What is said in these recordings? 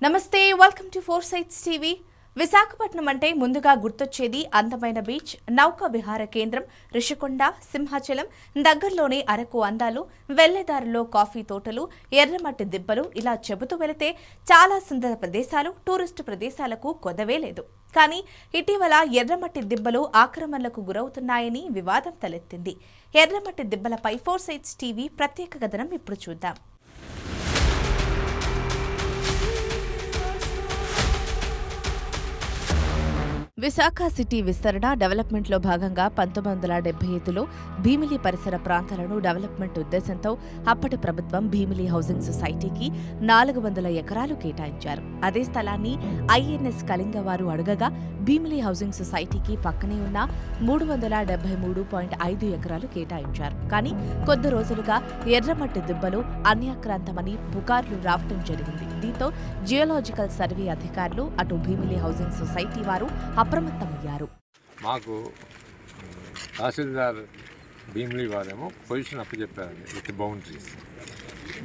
నమస్తే, welcome to four sites TV. Visakhapatnam అంటే ముందుగా గుర్తొచ్చేది అందమైన బీచ్, నౌకా విహార కేంద్రం, రిషికొండ, సింహాచలం, దగ్గరలోనే అరకు అందాలు, వెళ్లేదారిలో కాఫీ తోటలు, ఎర్రమట్టి దిబ్బలు, ఇలా చెబుతూ వెళితే చాలా సుందర ప్రదేశాలు, టూరిస్టు ప్రదేశాలకు కొదవే లేదు. కానీ ఇటీవల ఎర్రమట్టి దిబ్బలు ఆక్రమణలకు గురవుతున్నాయని వివాదం తలెత్తింది. ఎర్రమట్టి దిబ్బలపై ఫోర్ సైట్స్ టీవీ ప్రత్యేక కథనం ఇప్పుడు చూద్దాం. విశాఖ సిటీ విస్తరణ డెవలప్మెంట్లో భాగంగా 1975లో భీమిలి పరిసర ప్రాంతాలను డెవలప్మెంట్ ఉద్దేశంతో అప్పటి ప్రభుత్వం భీమిలి హౌసింగ్ సొసైటీకి 400 ఎకరాలు కేటాయించారు. అదే స్థలాన్ని ఐఎన్ఎస్ కళింగ వారు అడగగా భీమిలి హౌసింగ్ సొసైటీకి పక్కనే ఉన్న 373.5 ఎకరాలు కేటాయించారు. కానీ కొద్ది రోజులుగా ఎర్రమట్టి దిబ్బలు అన్యాక్రాంతమని పుకార్లు రావటం జరిగింది. దీంతో జియోలాజికల్ సర్వే అధికారులు అటు భీమిలి హౌసింగ్ సొసైటీ వారు అప్రమత్తమయ్యారు. మాకు తహసీల్దార్ భీమిలి వారేమో పొజిషన్ అప్పచెప్పారండి విత్ బౌండరీస్.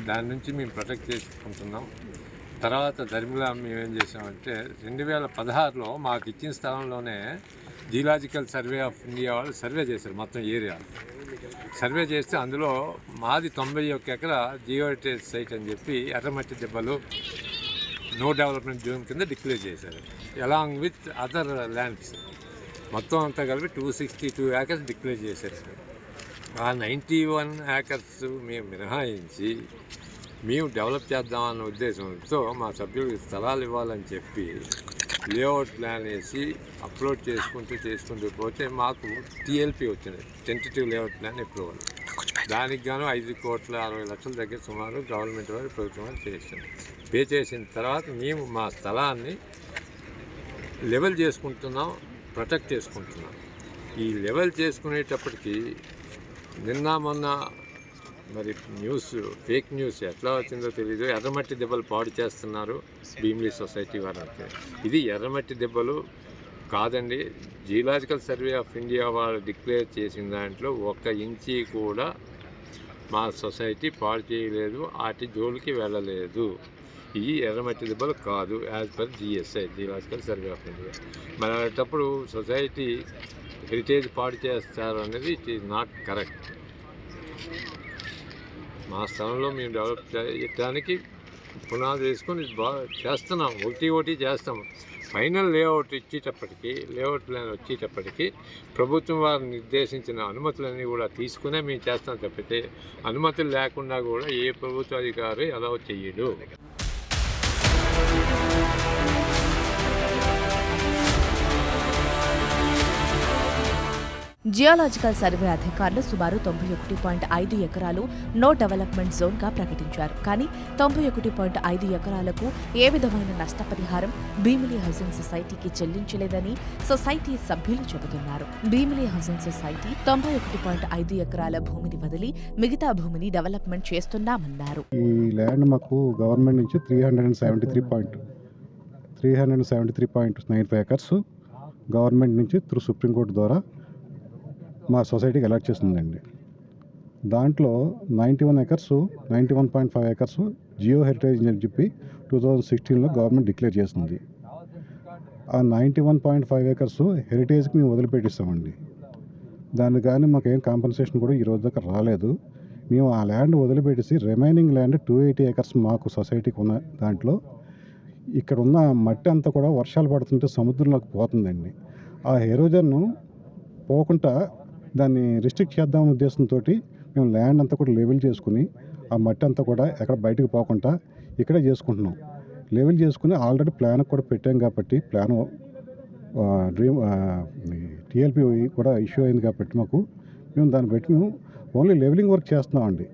దాని నుంచి మేము ప్రొటెక్ట్ చేసుకుంటున్నాం. తర్వాత ధర్మిలా మేమేం చేసామంటే 2016లో మాకు ఇచ్చిన స్థలంలోనే జియోలాజికల్ సర్వే ఆఫ్ ఇండియా వాళ్ళు సర్వే చేశారు మొత్తం ఏరియా. సర్వే చేస్తే అందులో మాది 91 ఎకరా జియో హెరిటేజ్ సైట్ అని చెప్పి ఎర్రమట్టి దెబ్బలు నో డెవలప్మెంట్ జోన్ కింద డిక్లేర్ చేశారు. అలాంగ్ విత్ అదర్ ల్యాండ్స్ మొత్తం అంతా కలిపి 262 ఏకర్స్ డిక్లేర్ చేశారు. ఆ 91 ఏకర్స్ మేము మినహాయించి మేము డెవలప్ చేద్దామన్న ఉద్దేశంతో మా సభ్యులకు స్థలాలు ఇవ్వాలని చెప్పి లేఅవుట్ ప్లాన్ వేసి అప్లోడ్ చేసుకుంటూ పోతే మాకు టీఎల్పీ వచ్చింది, టెంటేటివ్ లేఅవుట్ ప్లాన్ అప్రూవల్. దానికి గాను 5,60,00,000 దగ్గర సుమారు గవర్నమెంట్ వారు ప్రభుత్వం వారు చేసింది. పే చేసిన తర్వాత మేము మా స్థలాన్ని లెవెల్ చేసుకుంటున్నాం, ప్రొటెక్ట్ చేసుకుంటున్నాం. ఈ లెవెల్ చేసుకునేటప్పటికి నిన్న మొన్న మరి న్యూస్, ఫేక్ న్యూస్ ఎట్లా వచ్చిందో తెలీదు, ఎర్రమట్టి దెబ్బలు పాడు చేస్తున్నారు భీమిలి సొసైటీ వారు అంటే. ఇది ఎర్రమట్టి దెబ్బలు కాదండి. జియోలాజికల్ సర్వే ఆఫ్ ఇండియా వాళ్ళు డిక్లేర్ చేసిన దాంట్లో 1 ఇంచి కూడా మా సొసైటీ పాడు చేయలేదు, వాటి జోలికి వెళ్ళలేదు. ఈ ఎర్రమట్టి దెబ్బలు కాదు as per GSI, geological survey of India. మరి అలాంటప్పుడు సొసైటీ హెరిటేజ్ పాడు చేస్తారు అనేది ఇట్ ఈజ్ నాట్ కరెక్ట్. మా స్థలంలో మేము డెవలప్ చేయడానికి పునాది వేసుకొని బాగా చేస్తున్నాం, ఒకటి చేస్తాం. ఫైనల్ లేఅవుట్ ఇచ్చేటప్పటికి, లేఅవుట్ ప్లాన్ వచ్చేటప్పటికి ప్రభుత్వం వారు నిర్దేశించిన అనుమతులన్నీ కూడా తీసుకునే మేము చేస్తాం తప్పితే అనుమతులు లేకుండా కూడా ఏ ప్రభుత్వ అధికారి అలౌ చెయ్యడు. జియోలాజికల్ సర్వే అధికారులు సుమారు 91.5 ఎకరాలు నో డెవలప్మెంట్ జోన్గా ప్రకటించారు. కానీ 91.5 ఎకరాలకు ఏ విధమైన నష్టపరిహారం భీమిలి హౌసింగ్ సొసైటీకి చెల్లించలేదని సొసైటీ సభ్యులు చెబుతున్నారు. భీమిలి హౌసింగ్ సొసైటీ 91.5 ఎకరాల భూమిని వదిలి మిగతా భూమిని డెవలప్మెంట్ చేస్తున్నామన్నారు. ఈ ల్యాండ్ మాకు గవర్నమెంట్ నుంచి 373.95 ఎకర్స్ గవర్నమెంట్ నుంచి త్రూ సుప్రీంకోర్టు ద్వారా మా సొసైటీకి అలాట్ చేస్తుందండి. దాంట్లో 91.5 ఎకర్స్ జియో హెరిటేజ్ అని చెప్పి 2016లో గవర్నమెంట్ డిక్లేర్ చేస్తుంది. ఆ 91.5 ఎకర్స్ హెరిటేజ్కి మేము వదిలిపెట్టిస్తామండి. దానికి కానీ మాకేం కాంపన్సేషన్ కూడా ఈరోజు దాకా రాలేదు. మేము ఆ ల్యాండ్ వదిలిపెట్టేసి రిమైనింగ్ ల్యాండ్ 280 ఎకర్స్ మాకు సొసైటీకి ఉన్న దాంట్లో ఇక్కడ ఉన్న మట్టి అంతా కూడా వర్షాలు పడుతుంటే సముద్రంలోకి పోతుందండి. ఆ ఎరోజన్ను పోకుండా దాన్ని రిస్ట్రిక్ట్ చేద్దామనే ఉద్దేశంతో మేము ల్యాండ్ అంతా కూడా లెవెల్ చేసుకుని ఆ మట్టి అంతా కూడా ఎక్కడ బయటకు పోకుండా ఇక్కడే చేసుకుంటున్నాం. లెవెల్ చేసుకుని ఆల్రెడీ ప్లాన్ కూడా పెట్టాం కాబట్టి ప్లాన్ టీఎల్పీ కూడా ఇష్యూ అయింది కాబట్టి మేము దాన్ని బట్టి మేము ఓన్లీ లెవెలింగ్ వర్క్ చేస్తున్నామండి.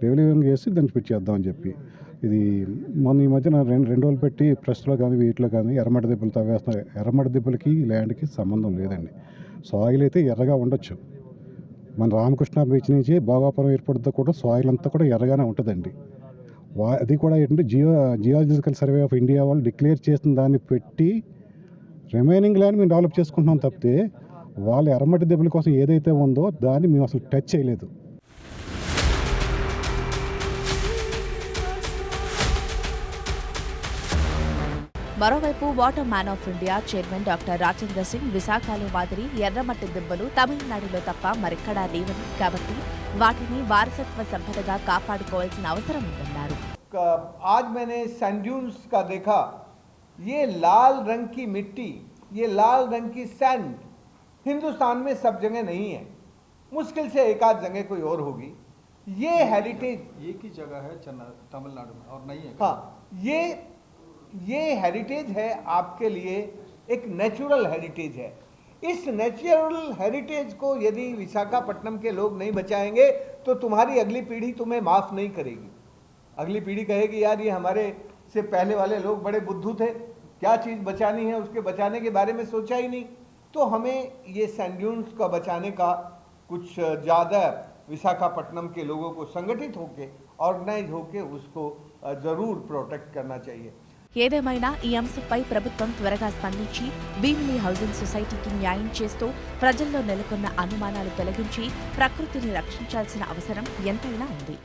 లెవెలింగ్ చేసి దాన్ని పెట్టి చేద్దామని చెప్పి ఇది మొన్న ఈ మధ్యన రెండు రోజులు పెట్టి ప్రెస్లో కానీ వీటిలో కానీ ఎర్రమట్టి దెబ్బలు తవ్వేస్తున్నారు. ఎర్రమట్టి దెబ్బలకి ల్యాండ్కి సంబంధం లేదండి. సాయిల్ అయితే ఎర్రగా ఉండొచ్చు. మన రామకృష్ణ బీచ్ నుంచి భోగాపురం ఎయిర్పోర్ట్ కూడా సాయిల్ అంతా కూడా ఎర్రగానే ఉంటుందండి. అది కూడా ఏంటంటే జియోలాజికల్ సర్వే ఆఫ్ ఇండియా వాళ్ళు డిక్లేర్ చేసిన దాన్ని పెట్టి రిమైనింగ్ ల్యాండ్ మేము డెవలప్ చేసుకుంటున్నాం తప్పితే వాళ్ళు ఎర్రమట్టి దెబ్బల కోసం ఏదైతే ఉందో దాన్ని మేము అసలు టచ్ చేయలేదు. మరోవైపు water man of India chairman doctor Rajendra Singh విశాఖలో మాదిరి ఎర్రమట్టి దిబ్బలు తమిళనాడులో తప్ప మరెక్కడా లేవని, కాబట్టి వాటిని వారసత్వ సంపదగా కాపాడుకోవాల్సిన అవసరం ఉందన్నారు. आज मैंने सैंड ड्यून्स का देखा, ये लाल रंग की मिट्टी, ये लाल रंग की सैंड हिंदुस्तान में सब जगह नहीं है, मुश्किल से एक आध जगह कोई और होगी. ये हेरिटेज एक ही जगह है तमिलनाडु में और नहीं है. हाँ, ये हेरिटेज है आपके लिए, एक नेचुरल हेरिटेज है. इस नेचुरल हेरिटेज को यदि विशाखापट्टनम के लोग नहीं बचाएंगे तो तुम्हारी अगली पीढ़ी तुम्हें माफ़ नहीं करेगी. अगली पीढ़ी कहेगी यार ये हमारे से पहले वाले लोग बड़े बुद्धू थे, क्या चीज़ बचानी है उसके बचाने के बारे में सोचा ही नहीं. तो हमें ये सैंड ड्यून्स का बचाने का कुछ ज़्यादा विशाखापट्टनम के लोगों को संगठित होके ऑर्गेनाइज होके उसको ज़रूर प्रोटेक्ट करना चाहिए. ఏదేమైనా ఈ అంశంపై ప్రభుత్వం త్వరగా స్పందించి భీమిలి హౌసింగ్ సొసైటీకి న్యాయం చేస్తూ ప్రజల్లో నెలకొన్న అనుమానాలు తొలగించి ప్రకృతిని రక్షించాల్సిన అవసరం ఎంతైనా ఉంది.